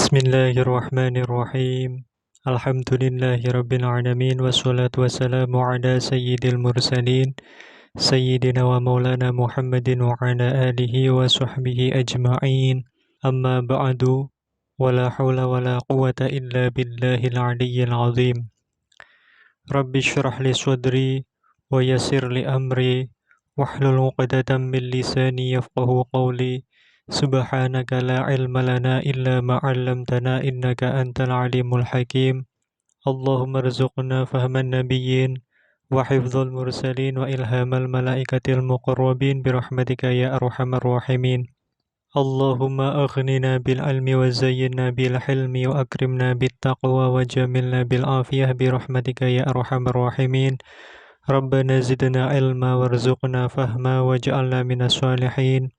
Bismillahirrahmanirrahim. Alhamdulillahirabbil alamin wassalatu wassalamu ala sayyidil mursalin sayyidina wa maulana Muhammadin wa ala alihi wa sahbihi ajma'in. Amma ba'du. Wala hawla wala quwata illa billahil aliyyil azim. Rabbi shrah li sadri wa yassir li amri wahlul 'uqdatam min lisani yafqahu qawli. Subhanaka la ilma lana illa ma 'allamtana innaka antal alimul hakim. Allahumma rzuqna fahman nabiyyin wa hifdzal mursalin wa ilhamal malaikatil muqarrabin birahmatika ya arhamar rahimin. Allahumma aghnina bil ilmi wa zayyinna bil hilmi wa akrimna bit taqwa wa jamilna bil afiyah birahmatika ya arhamar rahimin. Rabbana zidna ilma warzuqna fahma waj'alna minas shalihin.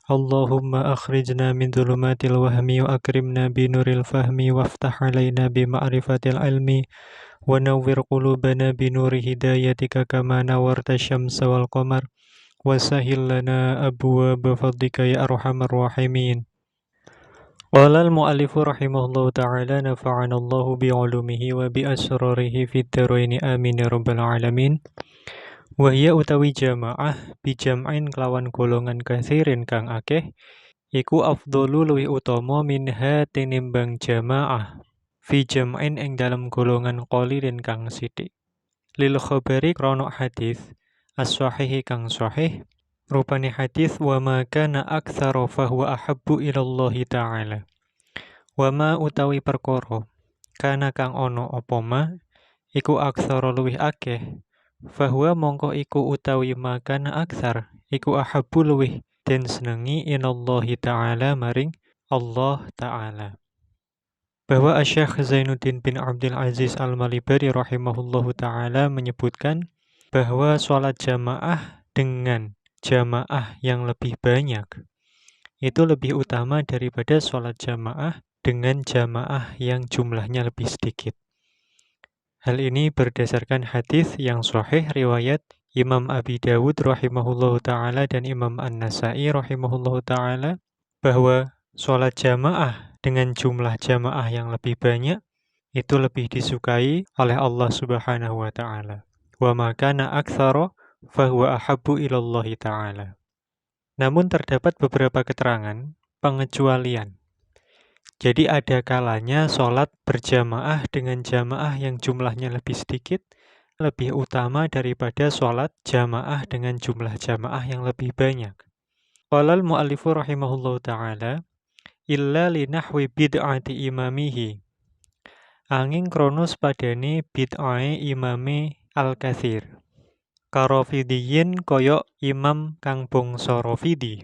Allahumma akhrijna min dhulumatil wahmi wa akrimna binuril fahmi waftah alaina bima'rifatil ilmi wa nawwir qulubana binuri hidayatika kama nawarta syamsa wal qamar wa sahil lana abwaaba fadlika ya arhamar rahimin. Qala al-mu'allifu rahimahullahu ta'ala nafa'ana Allahu bi'ulumihi wa bi asrarihi fid dharaini amin ya rabbal alamin. Wahya utawi jamaah bijam'in kelawan golongan kathirin kang akeh iku afdhalu luwih utama minha tinimbang jamaah fi jam'in ing dalam golongan qalilin kang sithik. Lil khabari krana hadis as-sahih kang sahih rupane hadis wa ma kana aktsara fa huwa ahabbu ila Allah taala. Wa ma utawi perkara kana kang ana apa ma iku aktsara luwih akeh fahuwa mongko iku utawi makana aksar iku ahabbu luwih den senengi inallahi ta'ala maring Allah ta'ala. Bahwa Asy-Syaikh Zainuddin bin Abdul Aziz Al-Malibari rahimahullahu ta'ala menyebutkan bahwa sholat jamaah dengan jamaah yang lebih banyak itu lebih utama daripada sholat jamaah dengan jamaah yang jumlahnya lebih sedikit. Hal ini berdasarkan hadis yang sahih riwayat Imam Abi Dawud rahimahullahu ta'ala dan Imam An-Nasai rahimahullahu ta'ala bahwa sholat jamaah dengan jumlah jamaah yang lebih banyak itu lebih disukai oleh Allah subhanahu wa ta'ala. Wa makana aktsara fahuwa ahabbu ilallahi ta'ala. Namun terdapat beberapa keterangan pengecualian. Jadi ada kalanya sholat berjamaah dengan jamaah yang jumlahnya lebih sedikit lebih utama daripada sholat jamaah dengan jumlah jamaah yang lebih banyak. Qala al-mu'allifu rahimahullahu ta'ala illa li nahwi bid'ati imamihi. Angin kronos padane bid'ae imame al-kathir. Karofidiyin koyok imam kang bangsa Rafidi.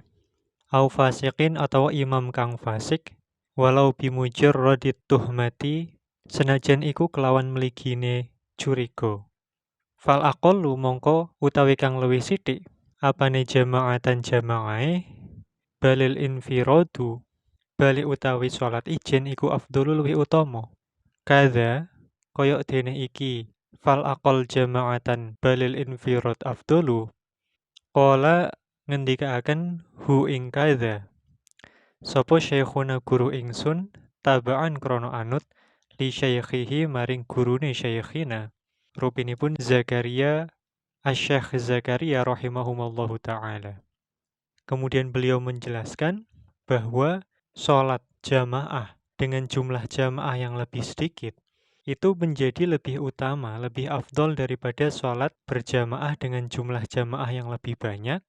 Au fasikin atau imam kang fasik. Walau bimujarradit tuhmati senajan iku kelawan mligine curiga. Fal aqallu mongko utawi kang luwih sithik apane jamaatan jamaahe balil infiradu bali utawi salat ijen iku afdhalul luwih utama. Kadza koyok dene iki fal aqal jamaatan balil infirad afdalu. Qala ngendikaaken hu ing kadza sapa syekhuna guru ingsun tabaan krono anut li syaikhihi maring gurune syaikhina rupinipun Zakaria Asy-Syaikh Zakaria rahimahumallahu ta'ala. Kemudian beliau menjelaskan bahwa sholat jamaah dengan jumlah jamaah yang lebih sedikit itu menjadi lebih utama, lebih afdol daripada sholat berjamaah dengan jumlah jamaah yang lebih banyak,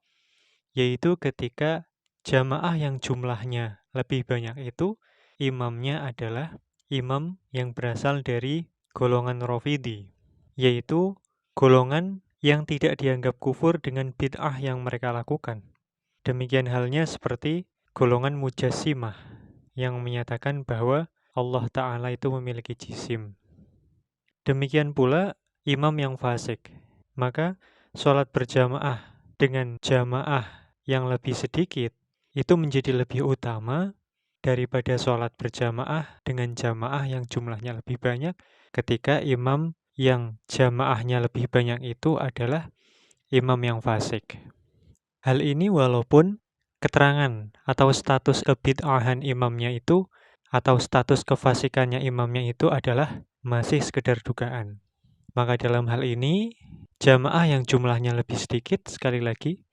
yaitu ketika jamaah yang jumlahnya lebih banyak itu imamnya adalah imam yang berasal dari golongan Rafidi, yaitu golongan yang tidak dianggap kufur dengan bid'ah yang mereka lakukan. Demikian halnya seperti golongan Mujassimah yang menyatakan bahwa Allah Ta'ala itu memiliki jisim. Demikian pula imam yang fasik. Maka sholat berjamaah dengan jamaah yang lebih sedikit itu menjadi lebih utama daripada sholat berjamaah dengan jamaah yang jumlahnya lebih banyak ketika imam yang jamaahnya lebih banyak itu adalah imam yang fasik. Hal ini walaupun keterangan atau status kebid'ahan imamnya itu atau status kefasikannya imamnya itu adalah masih sekedar dugaan. Maka dalam hal ini, jamaah yang jumlahnya lebih sedikit, sekali lagi,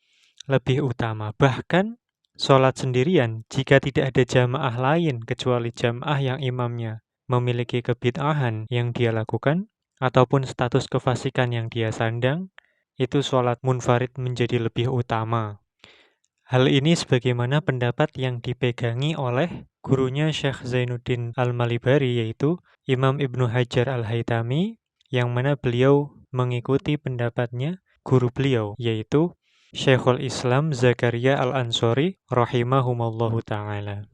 lebih utama. Bahkan, sholat sendirian, jika tidak ada jamaah lain kecuali jamaah yang imamnya memiliki kebid'ahan yang dia lakukan, ataupun status kefasikan yang dia sandang, itu sholat munfarid menjadi lebih utama. Hal ini sebagaimana pendapat yang dipegangi oleh gurunya Syekh Zainuddin Al-Malibari, yaitu Imam Ibnu Hajar Al-Haytami, yang mana beliau mengikuti pendapatnya guru beliau, yaitu Syekhul Islam Zakaria Al-Ansori rahimahumallahu ta'ala.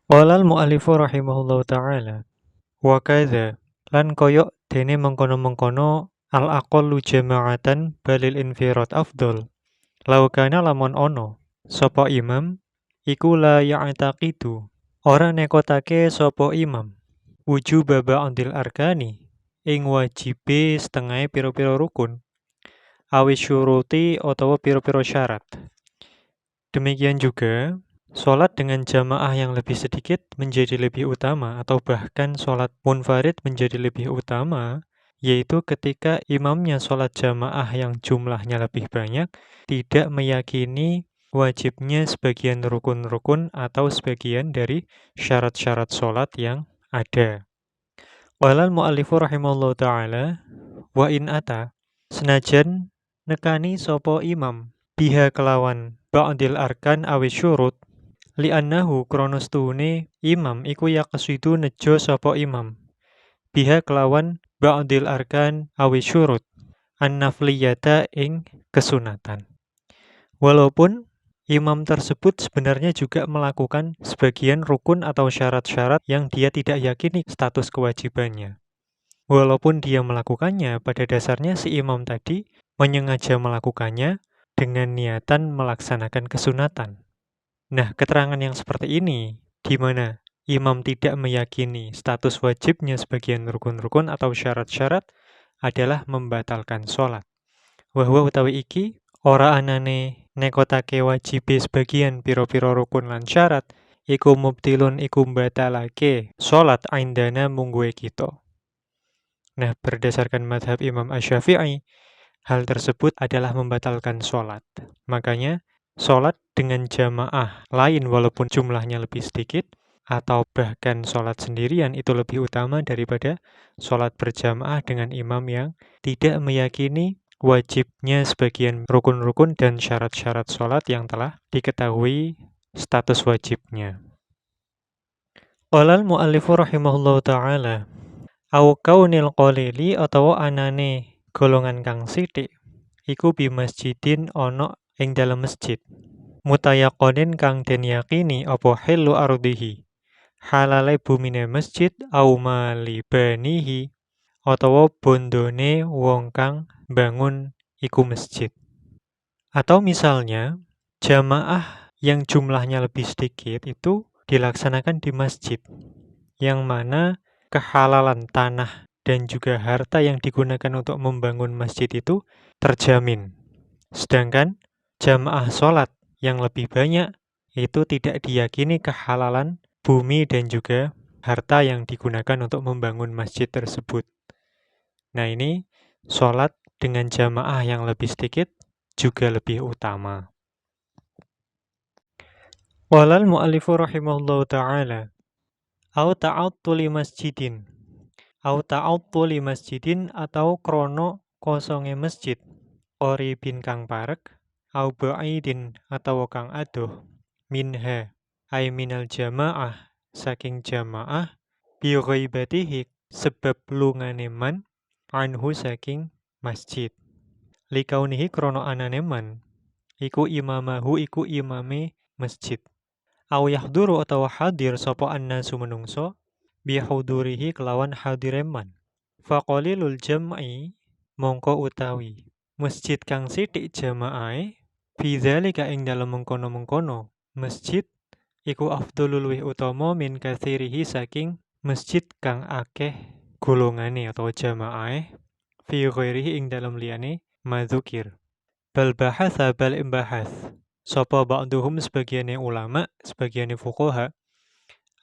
Walal mu'alifu rahimahullahu ta'ala. Wa kadza lan koyok dene mengkono-mengkono al-aqallu jama'atan balil infirad afdol. Laukana lamun ono sapa imam iku la ya'taqidu ora nekotake sapa imam wujub ba'dil arkani ing wajibe setengah pira-pira rukun awis syuruti utawa pira-pira syarat. Demikian juga salat dengan jamaah yang lebih sedikit menjadi lebih utama atau bahkan salat munfarid menjadi lebih utama, yaitu ketika imamnya sholat jamaah yang jumlahnya lebih banyak, tidak meyakini wajibnya sebagian rukun-rukun atau sebagian dari syarat-syarat sholat yang ada. Walal mu'allifu rahimahullah ta'ala, wa in ata, senajan nekani sopo imam, biha kelawan ba'dil arkan awis syurut, li'annahu kronostuhune imam iku yaqsidu nejo sopo imam, biha kelawan ba'dil arkan awis syurut an-nafliyata ing kesunatan. Walaupun imam tersebut sebenarnya juga melakukan sebagian rukun atau syarat-syarat yang dia tidak yakini status kewajibannya. Walaupun dia melakukannya, pada dasarnya si imam tadi menyengaja melakukannya dengan niatan melaksanakan kesunatan. Nah, keterangan yang seperti ini, di mana imam tidak meyakini status wajibnya sebagian rukun-rukun atau syarat-syarat adalah membatalkan sholat. Wahwa utawi iki, ora anane nekotake wajibe sebagian piro-piro rukun lan syarat, iku mubtilun iku batalake sholat indana mungguwe kita. Nah, berdasarkan madhab Imam Asy-Syafi'i, hal tersebut adalah membatalkan sholat. Makanya, sholat dengan jamaah lain walaupun jumlahnya lebih sedikit, atau bahkan sholat sendirian itu lebih utama daripada sholat berjamaah dengan imam yang tidak meyakini wajibnya sebagian rukun-rukun dan syarat-syarat sholat yang telah diketahui status wajibnya. Qala al-mu'allifu rahimahullahu ta'ala, au kaunil qalili atau anane golongan kang sithik iku bi masjidin ana ing dalam masjid, mutayaqonin kang den yakini apa hilu ardihi, halale bumine masjid au malibanihi utawa bondone wong kang bangun iku masjid. Atau misalnya jamaah yang jumlahnya lebih sedikit itu dilaksanakan di masjid, yang mana kehalalan tanah dan juga harta yang digunakan untuk membangun masjid itu terjamin. Sedangkan jamaah sholat yang lebih banyak itu tidak diyakini kehalalan bumi dan juga harta yang digunakan untuk membangun masjid tersebut. Nah, ini sholat dengan jamaah yang lebih sedikit juga lebih utama. Walal mu'allifu rahimahullahu ta'ala, au ta'attuli masjidin, au ta'attuli masjidin atau krono kosonge masjid, qaribin kang parek, au ba'idin atau kang adoh, minha ay minal jamaah saking jamaah, bi ghaibatihi sebab lungane man, anhu saking masjid. Likaunihi krono anane man, iku imamahu iku imame masjid. Au yahduru atau hadir sapa annasu menungso, bihudurihi kelawan hadireman. Faqalilul jam'i mongko utawi masjid kang sithik jamaahe, bidzalika ing dalem mengkono-mengkono masjid iku afdhalul luwih utama min katsirihi saking masjid kang akeh golongane atau jamaahe, fi ghairihi ing dalem liyane madzukir. Bal bahatha bal imbahas sapa ba'duhum sebagiane ulama, sebagiane fuqaha,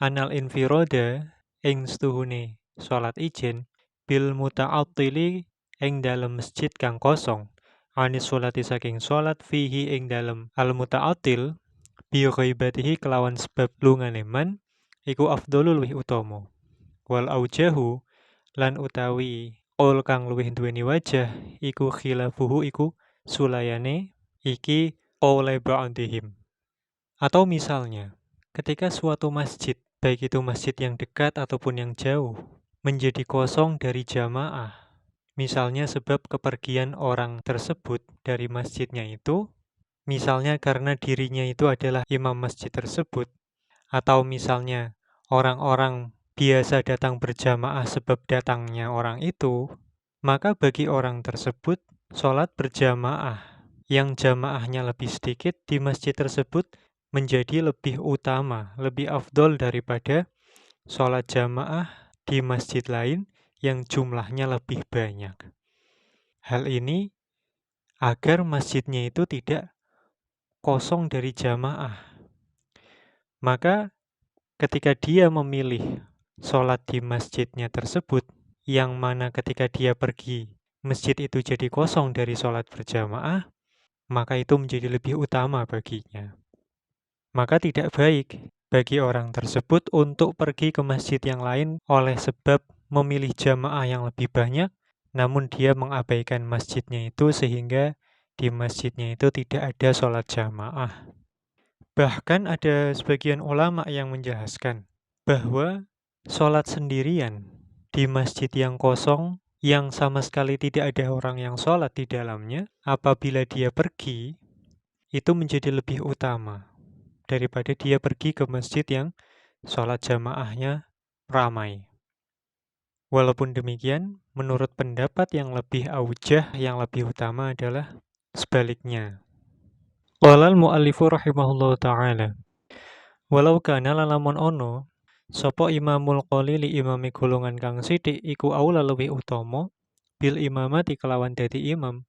anal infiroda ing setuhune salat ijen bil muta'attili ing dalem masjid kang kosong anis sholati saking salat fihi ing dalem al muta'attil bi ghaibatihi kelawan sebab lungane man iku afdhalul luwih utama wal aujahu lan utawi qaul kang luwih duweni wajah iku khilafuhu iku sulayane iki qaule ba'dihim. Atau misalnya ketika suatu masjid baik itu masjid yang dekat ataupun yang jauh menjadi kosong dari jamaah, misalnya sebab kepergian orang tersebut dari masjidnya itu, misalnya karena dirinya itu adalah imam masjid tersebut, atau misalnya orang-orang biasa datang berjamaah sebab datangnya orang itu, maka bagi orang tersebut, sholat berjamaah yang jamaahnya lebih sedikit di masjid tersebut menjadi lebih utama, lebih afdol daripada sholat jamaah di masjid lain yang jumlahnya lebih banyak. Hal ini agar masjidnya itu tidak kosong dari jamaah. Maka ketika dia memilih sholat di masjidnya tersebut, yang mana ketika dia pergi, masjid itu jadi kosong dari sholat berjamaah, maka itu menjadi lebih utama baginya. Maka tidak baik bagi orang tersebut untuk pergi ke masjid yang lain oleh sebab memilih jamaah yang lebih banyak, namun dia mengabaikan masjidnya itu sehingga di masjidnya itu tidak ada sholat jamaah. Bahkan ada sebagian ulama yang menjelaskan bahwa sholat sendirian di masjid yang kosong, yang sama sekali tidak ada orang yang sholat di dalamnya, apabila dia pergi, itu menjadi lebih utama daripada dia pergi ke masjid yang sholat jamaahnya ramai. Walaupun demikian, menurut pendapat yang lebih aujah, yang lebih utama adalah sebaliknya. Qala al-mu'allifu rahimahullahu ta'ala. Walau kana lamun ono sapa imamul qalili imami golongan kang sithik iku aula luwih utama bil imamati kelawan dadi imam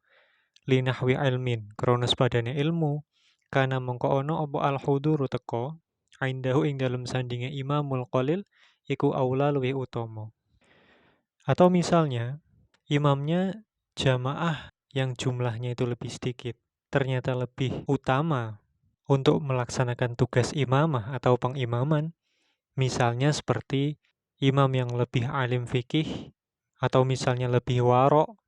linahwi ilmin krana padane ilmu kana mongko ono apa al huduru teka indahu ing dalem sandinge imamul qalil iku aula luwih utama. Atau misalnya imamnya jamaah yang jumlahnya itu lebih sedikit ternyata lebih utama untuk melaksanakan tugas imamah atau pengimaman, misalnya seperti imam yang lebih alim fikih atau misalnya lebih warok,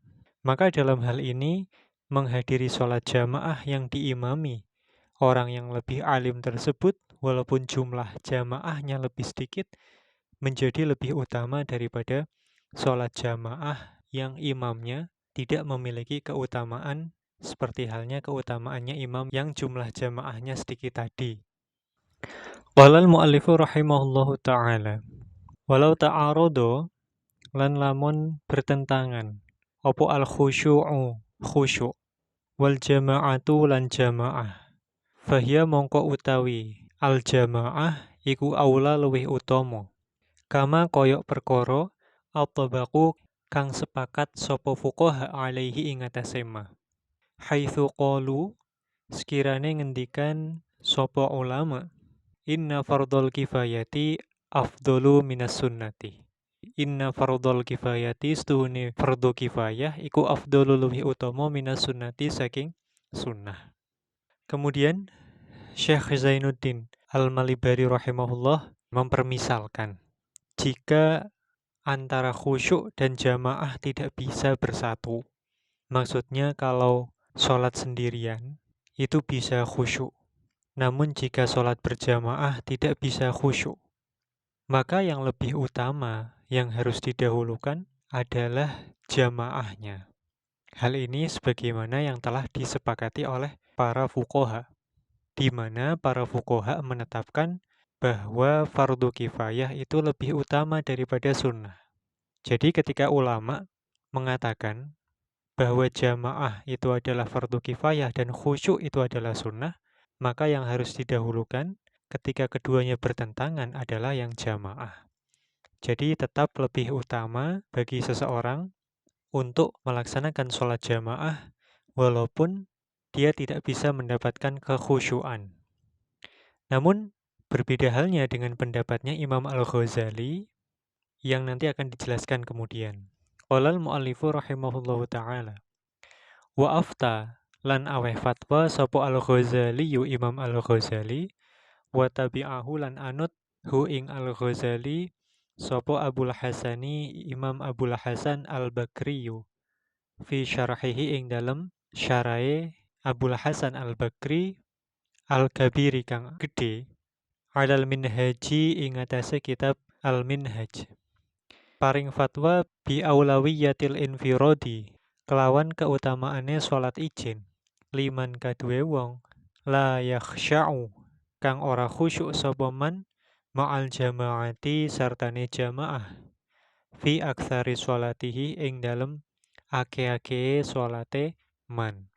maka dalam hal ini menghadiri sholat jamaah yang diimami orang yang lebih alim tersebut walaupun jumlah jamaahnya lebih sedikit menjadi lebih utama daripada sholat jamaah yang imamnya tidak memiliki keutamaan seperti halnya keutamaannya imam yang jumlah jamaahnya sedikit tadi. Qala al-mu'allifu rahimahullahu ta'ala. Walau ta'arodo lan lamun bertentangan opo al-khusyu'u khusyuk wal jama'atu lan jama'ah fahiya mongko utawi al-jama'ah iku aula luwih utama kama koyok perkara at-tabaqu kang sepakat sapa fuqaha alaihi ing atase ma haitsu qalu sekirane ngendikan sapa ulama inna fardhol kifayati afdhalu minas sunnati. Inna fardhol kifayati setuhune fardhu kifayah iku afdhalu luwih utama minas sunnati saking sunnah. Kemudian Syekh Zainuddin Al-Malibari rahimahullah mempermisalkan jika antara khusyuk dan jamaah tidak bisa bersatu. Maksudnya kalau sholat sendirian itu bisa khusyuk. Namun jika sholat berjamaah tidak bisa khusyuk, maka yang lebih utama yang harus didahulukan adalah jamaahnya. Hal ini sebagaimana yang telah disepakati oleh para fuqaha, di mana para fuqaha menetapkan bahwa fardu kifayah itu lebih utama daripada sunnah. Jadi ketika ulama mengatakan bahwa jamaah itu adalah fardu kifayah dan khusyuk itu adalah sunnah, maka yang harus didahulukan ketika keduanya bertentangan adalah yang jamaah. Jadi tetap lebih utama bagi seseorang untuk melaksanakan sholat jamaah walaupun dia tidak bisa mendapatkan kekhusyuan. Namun Berbeda halnya dengan pendapatnya Imam Al-Ghazali yang nanti akan dijelaskan kemudian. Qala al-mu'allifu rahimahullahu ta'ala. Wa afta lan aweh fatwa sapa Al-Ghazali yu Imam Al-Ghazali wa tabi'ahu lan anut hu ing Al-Ghazali sapa Abul Hasani Imam Abul Hasan Al-Bakri fi syarahihi ing dalem syarahe Abul Hasan Al-Bakri Al-Kabiri kang gede alal minhaji ing atase kitab Al-Minhaj. Paring fatwa bi aulawiyatil infirodi kelawan keutamaane salat ijin liman kaduwe wong la yakhsya'u kang ora khusyuk sapa man ma'al jamaati sartane jamaah fi aktsari sholatihi ing dalem ake-ake salate man.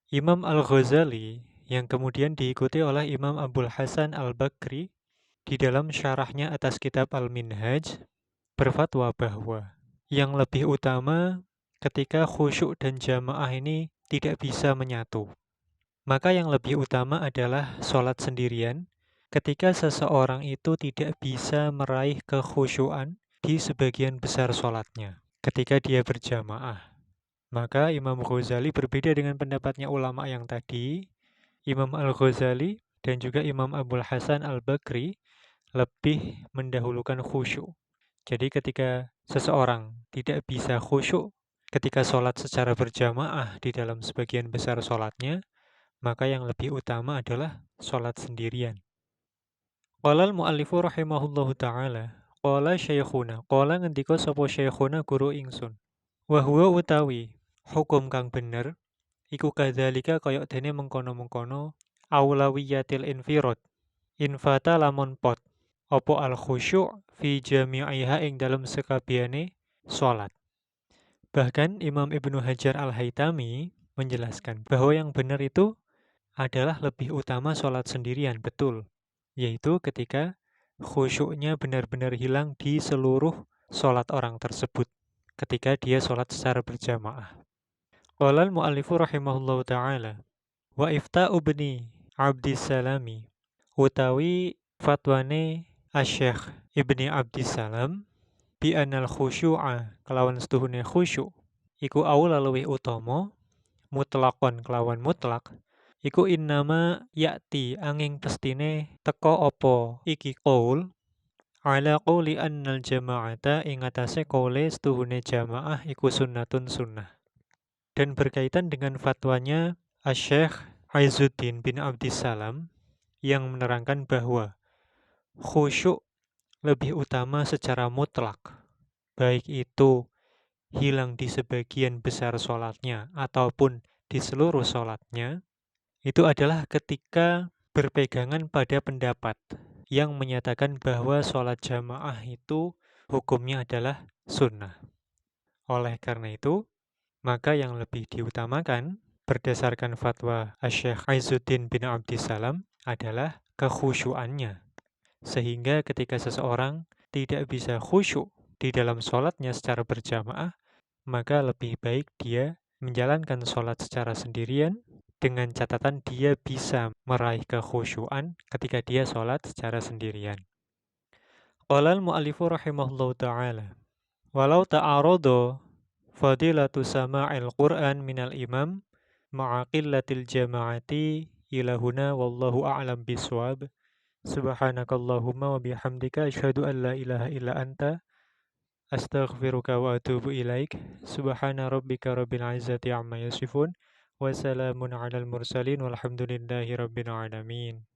Imam Al-Ghazali yang kemudian diikuti oleh Imam Abul Hasan Al-Bakri di dalam syarahnya atas kitab Al-Minhaj berfatwa bahwa yang lebih utama ketika khusyuk dan jamaah ini tidak bisa menyatu. Maka yang lebih utama adalah sholat sendirian ketika seseorang itu tidak bisa meraih kekhusyuan di sebagian besar sholatnya ketika dia berjamaah. Maka Imam Ghazali berbeda dengan pendapatnya ulama yang tadi. Imam Al-Ghazali dan juga Imam Abul Hasan Al-Bakri lebih mendahulukan khusyuk. Jadi ketika seseorang tidak bisa khusyuk ketika sholat secara berjamaah di dalam sebagian besar sholatnya, maka yang lebih utama adalah sholat sendirian. Qala al-mu'allifu rahimahullahu ta'ala, qala syekhuna, qala ngendika sapa syekhuna guru ingsun. Wa huwa utawi hukum kang bener iku kadzalika kaya dene mengkono-mengkono aulawiyatil infirad. Infata lamun pot apa al khusyuk fi jami'iha ing dalam sekabehane salat. Bahkan Imam Ibnu Hajar Al-Haytami menjelaskan bahwa yang benar itu adalah lebih utama salat sendirian, betul. Yaitu ketika khusyuknya benar-benar hilang di seluruh salat orang tersebut ketika dia salat secara berjamaah. Qala al-mu'allifu rahimahullahu ta'ala wa ifta'u ibni Abdissalami utawi fatwane Asy-Syaikh Ibni Abdissalam bi anal khusyu'a kelawan setuhune khusyuk iku aula luwih utama mutlaqon kelawan mutlak iku innama ya'ti angin pestine teka apa iki qaul ala qauli annal jama'ata ing atase qaule setuhune jamaah iku sunnatun sunnah. Dan berkaitan dengan fatwanya Asy-Syaikh Izzuddin bin Abdissalam yang menerangkan bahwa khusyuk lebih utama secara mutlak, baik itu hilang di sebagian besar sholatnya ataupun di seluruh sholatnya, itu adalah ketika berpegangan pada pendapat yang menyatakan bahwa sholat jamaah itu hukumnya adalah sunnah. Oleh karena itu, maka yang lebih diutamakan berdasarkan fatwa Asy-Syaikh Izzuddin bin Abdissalam adalah kekhusyuannya. Sehingga ketika seseorang tidak bisa khusyuk di dalam sholatnya secara berjamaah, maka lebih baik dia menjalankan sholat secara sendirian dengan catatan dia bisa meraih kekhusyuan ketika dia sholat secara sendirian. Qala al-mu'allifu rahimahullahu ta'ala walau ta'arada fadilatu sama'il Qur'an minal imam ma'a qillatil jama'ati ila huna wallahu a'lam biswab. Subhanakallahumma wa bihamdika asyhadu an la ilaha illa anta astaghfiruka wa atubu ilaik. Subhana rabbika rabbil izzati amma yasifun wa salamun alal mursalin walhamdulillahi rabbil alamin.